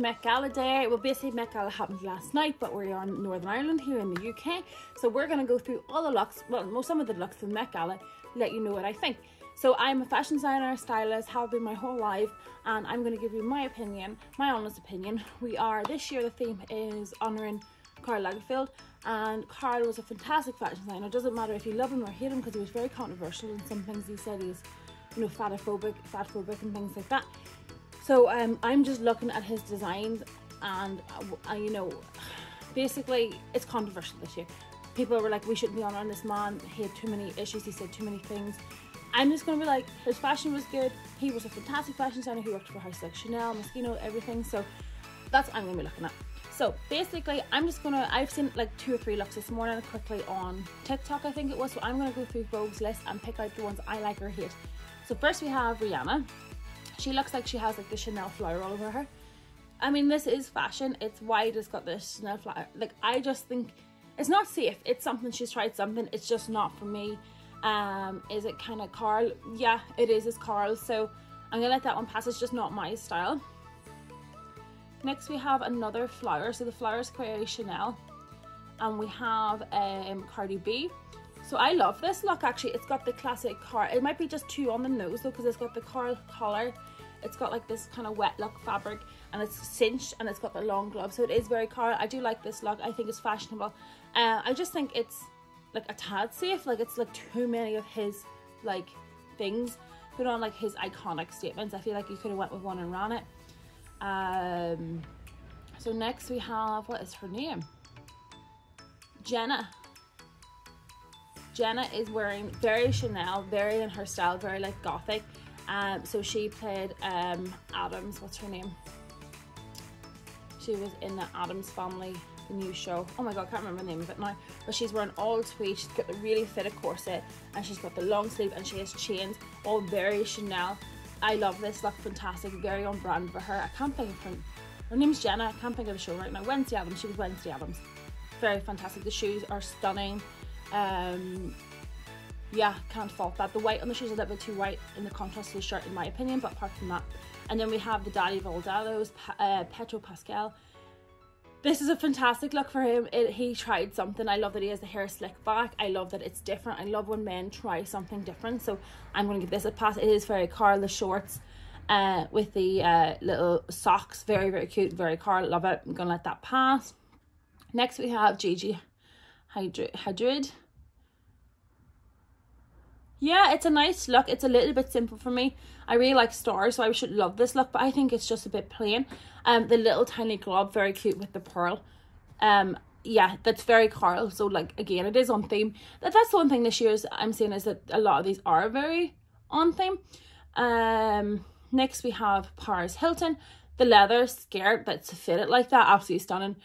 Met Gala day. Well, basically Met Gala happened last night, but we're on Northern Ireland here in the UK. So we're going to go through all the looks, well, some of the looks from Met Gala, let you know what I think. So I'm a fashion designer, stylist, have been my whole life, and I'm going to give you my opinion, my honest opinion. This year the theme is honouring Karl Lagerfeld, and Karl was a fantastic fashion designer. It doesn't matter if you love him or hate him, because he was very controversial in some things he said. He was, fatphobic and things like that. So I'm just looking at his designs, and basically it's controversial this year. People were like, we shouldn't be honouring this man, he had too many issues, he said too many things. I'm just going to be like, his fashion was good, he was a fantastic fashion designer, he worked for a house like Chanel, Moschino, everything. So that's what I'm going to be looking at. So basically I've seen like 2 or 3 looks this morning quickly on TikTok, I think it was. So I'm going to go through Vogue's list and pick out the ones I like or hate. So first we have Rihanna. She looks like she has like the Chanel flower all over her. I mean, this is fashion. It's white, it's got this Chanel flower. Like, I just think it's not safe. It's something, she's tried something. It's just not for me. Is it kind of Karl? Yeah, it is. It's Karl. So I'm going to let that one pass. It's just not my style. Next we have another flower. So the flower is clearly Chanel. And we have Cardi B. So I love this look, actually. It's got the classic Karl. It might be just 2 on the nose though, because it's got the Karl collar. It's got like this kind of wet look fabric, and it's cinched, and it's got the long gloves. So it is very Karl. I do like this look. I think it's fashionable. I just think it's like a tad safe. Like, it's like too many of his like things put on, like his iconic statements. I feel like you could have went with one and ran it. So next we have, what is her name? Jenna. Jenna is wearing very Chanel, very in her style, very like gothic. So she played Adams, what's her name? She was in the Addams Family, the new show. Oh my god, I can't remember the name of it now. But she's wearing all tweed, she's got the really fitted corset, and she's got the long sleeve, and she has chains, all very Chanel. I love this look, fantastic, very on brand for her. I can't think of her name's Jenna, I can't think of the show right now. Wednesday Addams, she was Wednesday Addams. Very fantastic, the shoes are stunning. Yeah, can't fault that. The white on the shoes is a little bit too white in the contrast to the shirt in my opinion, but apart from that. And then we have the Daddy Valdados, Petro Pascal. This is a fantastic look for him. He tried something. I love that he has the hair slicked back. I love that it's different. I love when men try something different. So I'm going to give this a pass. It is very Karl, the shorts with the little socks. Very, very cute. Very Karl. Love it. I'm going to let that pass. Next we have Gigi Hadid. Yeah, it's a nice look. It's a little bit simple for me. I really like stars, so I should love this look, but I think it's just a bit plain. The little tiny glob, very cute with the pearl. Yeah, that's very Karl. So like, again, it is on theme. That's the one thing this year I'm seeing, is that a lot of these are very on theme. Next we have Paris Hilton. The leather skirt that's fitted like that, absolutely stunning.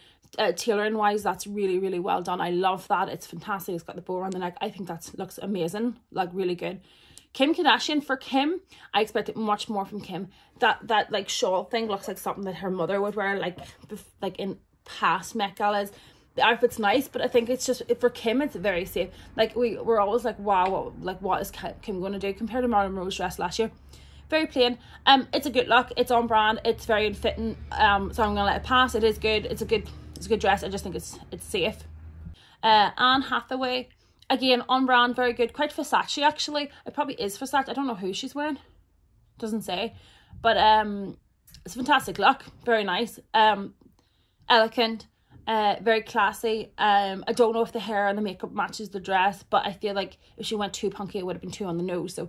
Tailoring wise, that's really, really well done. I love that. It's fantastic. It's got the bow around the neck. I think that looks amazing, like really good. Kim Kardashian. For Kim, I expected much more from Kim. That like shawl thing looks like something that her mother would wear, like in past Met Galas. The outfit's nice, but I think it's just, for Kim, it's very safe. Like, we're always like, wow, what is Kim going to do compared to Marilyn Monroe's dress last year? Very plain. It's a good look. It's on brand. It's very fitting. So I'm gonna let it pass. It is good. It's a good dress. I just think it's safe. Anne Hathaway, again on brand, very good. Quite Versace actually. It probably is Versace. I don't know who she's wearing. Doesn't say. But it's a fantastic look. Very nice. Elegant. Very classy. I don't know if the hair and the makeup matches the dress, but I feel like if she went too punky, it would have been too on the nose. So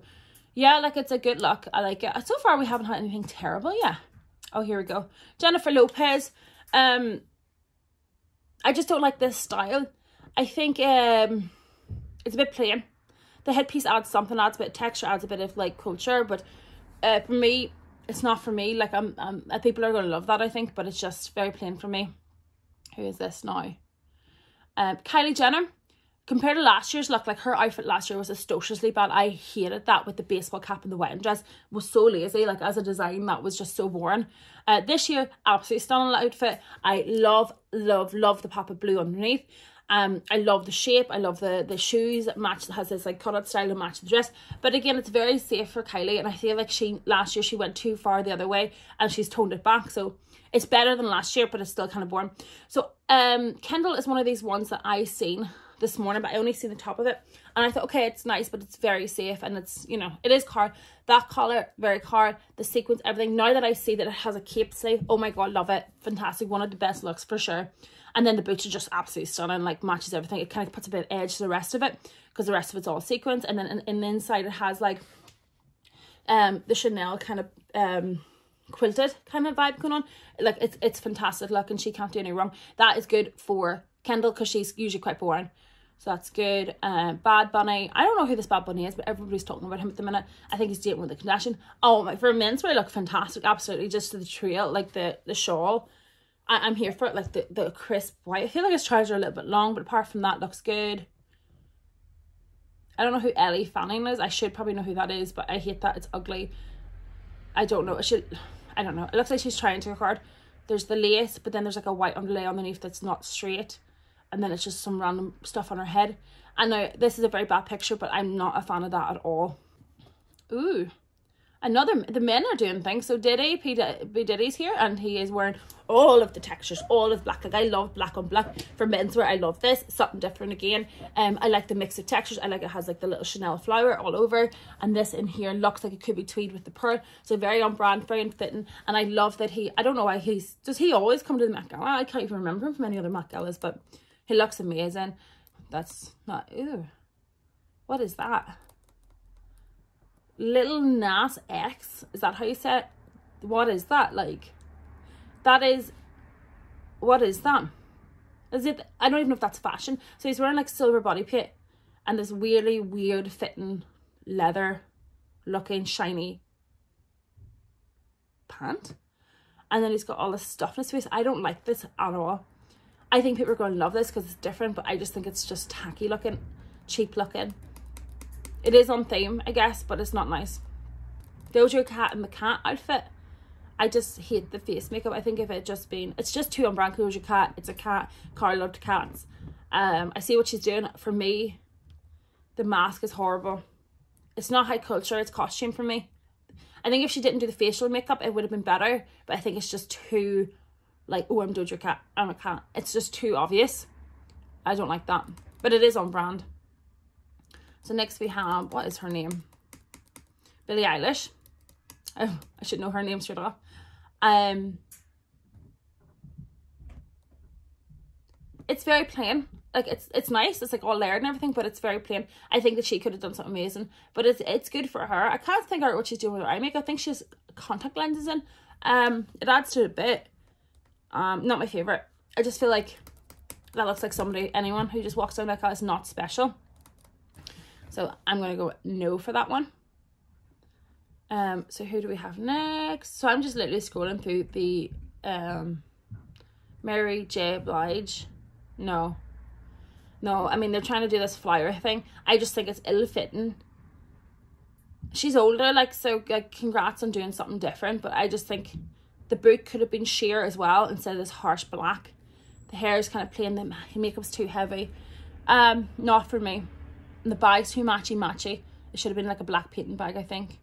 yeah, like, it's a good look. I like it. So far we haven't had anything terrible. Yeah. Oh, here we go. Jennifer Lopez. I just don't like this style. I think it's a bit plain. The headpiece adds something, adds a bit of texture, adds a bit of like culture, but for me, it's not for me. Like, people are going to love that, I think, but it's just very plain for me. Who is this now? Kylie Jenner. Compared to last year's look, like, her outfit last year was atrociously bad. I hated that with the baseball cap and the wedding dress. It was so lazy. Like, as a design, that was just so boring. This year, absolutely stunning outfit. I love the pop of blue underneath. I love the shape. I love the shoes. It has this like cut out style to match the dress. But again, it's very safe for Kylie, and I feel like last year she went too far the other way and she's toned it back. So it's better than last year, but it's still kind of boring. So Kendall is one of these ones that I seen this morning, but I only seen the top of it, and I thought, okay, it's nice, but it's very safe, and it's, you know, it is Karl. That collar, very Karl. The sequins, everything. Now that I see that it has a cape sleeve, oh my god, love it. Fantastic. One of the best looks for sure. And then the boots are just absolutely stunning, like matches everything. It kind of puts a bit of edge to the rest of it, because the rest of it's all sequins. And then in the inside it has like the Chanel kind of quilted kind of vibe going on. Like it's fantastic look, and she can't do any wrong. That is good for Kendall, because she's usually quite boring. So that's good. Bad Bunny. I don't know who this Bad Bunny is, but everybody's talking about him at the minute. I think he's dating with the Kardashian. Oh my, for menswear, look fantastic. Absolutely. Just to the trail, like the shawl. I'm here for it. Like the crisp white. I feel like his trousers are a little bit long, but apart from that, looks good. I don't know who Ellie Fanning is. I should probably know who that is, but I hate that. It's ugly. I don't know. I don't know. It looks like she's trying too hard. There's the lace, but then there's like a white underlay underneath that's not straight. And then it's just some random stuff on her head. And now this is a very bad picture, but I'm not a fan of that at all. Ooh. The men are doing things. So P. Diddy's here, and he is wearing all of the textures, all of black. Like, I love black on black for menswear. I love this. Something different again. I like the mix of textures. I like it has like the little Chanel flower all over. And this in here looks like it could be tweed with the pearl. So very on brand, very fitting. And I love that I don't know why does he always come to the Met Gala? I can't even remember him from any other Met Galas, but he looks amazing. That's not, ew. What is that? Little Nas X. Is that how you say it? What is that? Like, that is, what is that? Is it, I don't even know if that's fashion. So he's wearing like silver body paint and this weirdly weird fitting leather looking shiny pant. And then he's got all this stuff in his face. I don't like this at all. I think people are going to love this because it's different, but I just think it's just tacky looking, cheap looking. It is on theme, I guess, but it's not nice. Doja Cat in the cat outfit. I just hate the face makeup. I think if it just been, it's just too on brand. Doja Cat, it's a cat. Karl loved cats. I see what she's doing. For me, the mask is horrible. It's not high culture, it's costume for me. I think if she didn't do the facial makeup, it would have been better, but I think it's just too, like, oh, I'm Doja Cat, I'm a cat. It's just too obvious. I don't like that, but it is on brand. So next we have, what is her name? Billie Eilish. Oh, I should know her name straight off. It's very plain. Like, it's nice. It's like all layered and everything, but it's very plain. I think that she could have done something amazing, but it's good for her. I can't think out what she's doing with her eye makeup. I think she has contact lenses in. It adds to it a bit. Not my favorite. I just feel like that looks like anyone who just walks down like that is not special. So I'm going to go no for that one. So who do we have next? So I'm just literally scrolling through the Mary J. Blige. No, I mean, they're trying to do this flyer thing. I just think it's ill-fitting. She's older, like, so like, congrats on doing something different, but I just think the boot could have been sheer as well instead of this harsh black. The hair is kind of plain, the makeup's too heavy. Not for me. And the bag's too matchy. It should have been like a black painting bag, I think.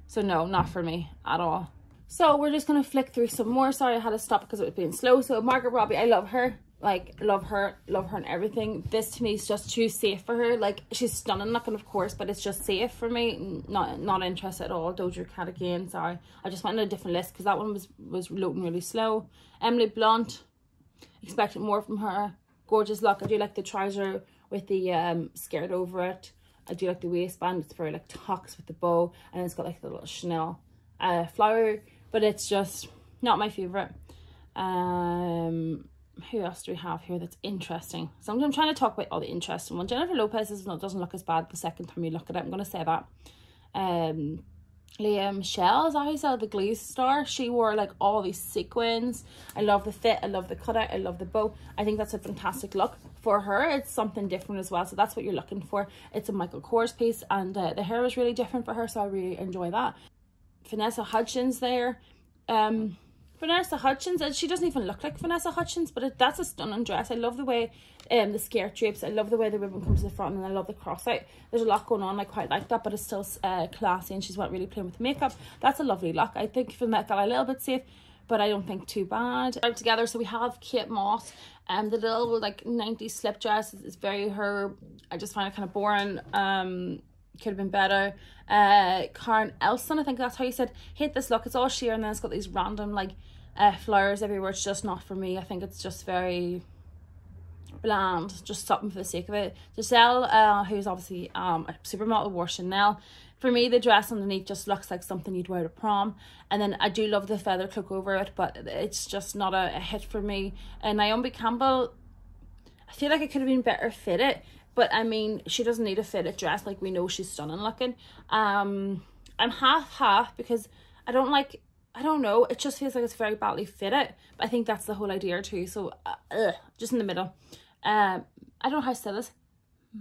So no, not for me at all. So we're just going to flick through some more. Sorry, I had to stop because it was being slow. So Margot Robbie, I love her. Like, love her and everything. This to me is just too safe for her. Like, she's stunning looking, of course, but it's just safe for me. Not interested at all. Doja Cat again, sorry. I just went on a different list because that one was loading really slow. Emily Blunt, expected more from her. Gorgeous look. I do like the trouser with the skirt over it. I do like the waistband. It's very like tucks with the bow, and it's got like the little Chanel flower, but it's just not my favorite. Who else do we have here that's interesting? So I'm trying to talk about all the interesting ones. Jennifer Lopez doesn't look as bad the second time you look at it. I'm going to say that. Lea Michele, is that how you say it? The Glee star. She wore like all these sequins. I love the fit. I love the cutout. I love the bow. I think that's a fantastic look for her. It's something different as well. So that's what you're looking for. It's a Michael Kors piece, and the hair was really different for her. So I really enjoy that. Vanessa Hudgens there. Vanessa Hudgens, and she doesn't even look like Vanessa Hudgens, but that's a stunning dress. I love the way the skirt drapes. I love the way the ribbon comes to the front, and I love the cross out. There's a lot going on. I quite like that, but it's still classy, and she's not really playing with the makeup. That's a lovely look. I think for the Met Gala a little bit safe, but I don't think too bad. Out together, so we have Kate Moss, the little like 90s slip dress is very her. I just find it kind of boring. Could have been better. Karl Elson, I think that's how you said. Hate this look. It's all sheer, and then it's got these random like flowers everywhere. It's just not for me. I think it's just very bland, just something for the sake of it. Giselle, who's obviously a supermodel, wore Chanel. For me, the dress underneath just looks like something you'd wear to prom. And then I do love the feather cloak over it, but it's just not a hit for me. And Naomi Campbell, I feel like it could have been better fitted, but I mean, she doesn't need a fitted dress. Like, we know she's stunning looking. I'm half because I don't know, it just feels like it's very badly fitted, but I think that's the whole idea too. So just in the middle. I don't know how to say this.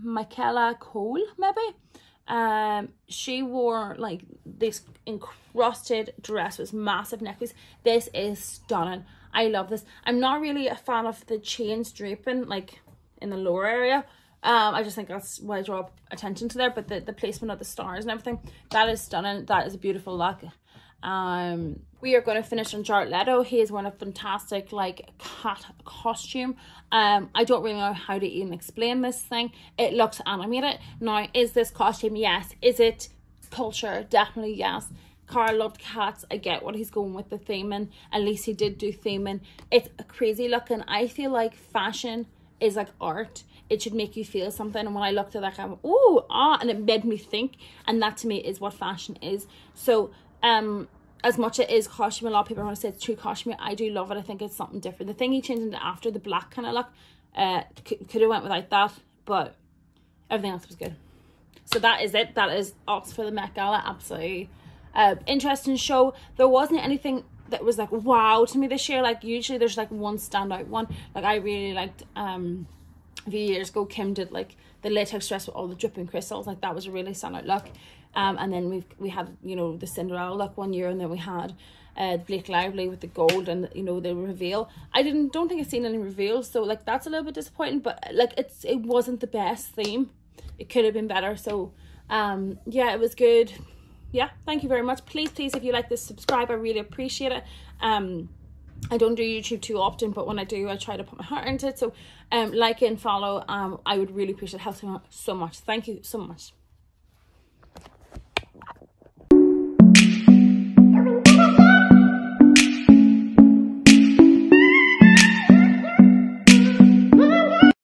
Michaela Cole, maybe. She wore like this encrusted dress with massive necklace. This is stunning. I love this. I'm not really a fan of the chains draping like in the lower area. I just think that's why I draw attention to there, but the placement of the stars and everything, that is stunning. That is a beautiful look. We are going to finish on Jared Leto. He is wearing a fantastic like cat costume. I don't really know how to even explain this thing. It looks animated. Now, is this costume? Yes. Is it culture? Definitely yes. Karl loved cats. I get what he's going with the theming. At least he did do theming. It's crazy looking. I feel like fashion is like art. It should make you feel something, and when I looked at that, I went, ooh, and it made me think, and that to me is what fashion is. So as much as it is costume, a lot of people are going to say it's true costume. I do love it. I think it's something different. The thing he changed into after, the black kind of look, could have went without that, but everything else was good. So that is it. That is us for the Met Gala. Absolutely interesting show. There wasn't anything that was like wow to me this year. Like usually there's like one standout one. Like I really liked a few years ago Kim did like the latex dress with all the dripping crystals. Like that was a really standout look. And then we had, you know, the Cinderella look one year, and then we had Blake Lively with the gold and, you know, the reveal. I don't think I've seen any reveals, so like that's a little bit disappointing, but like it wasn't the best theme. It could have been better. So yeah, it was good. Yeah, thank you very much. Please if you like this, subscribe. I really appreciate it. I don't do YouTube too often, but when I do, I try to put my heart into it. So like and follow. I would really appreciate it. It helps me out so much. Thank you so much.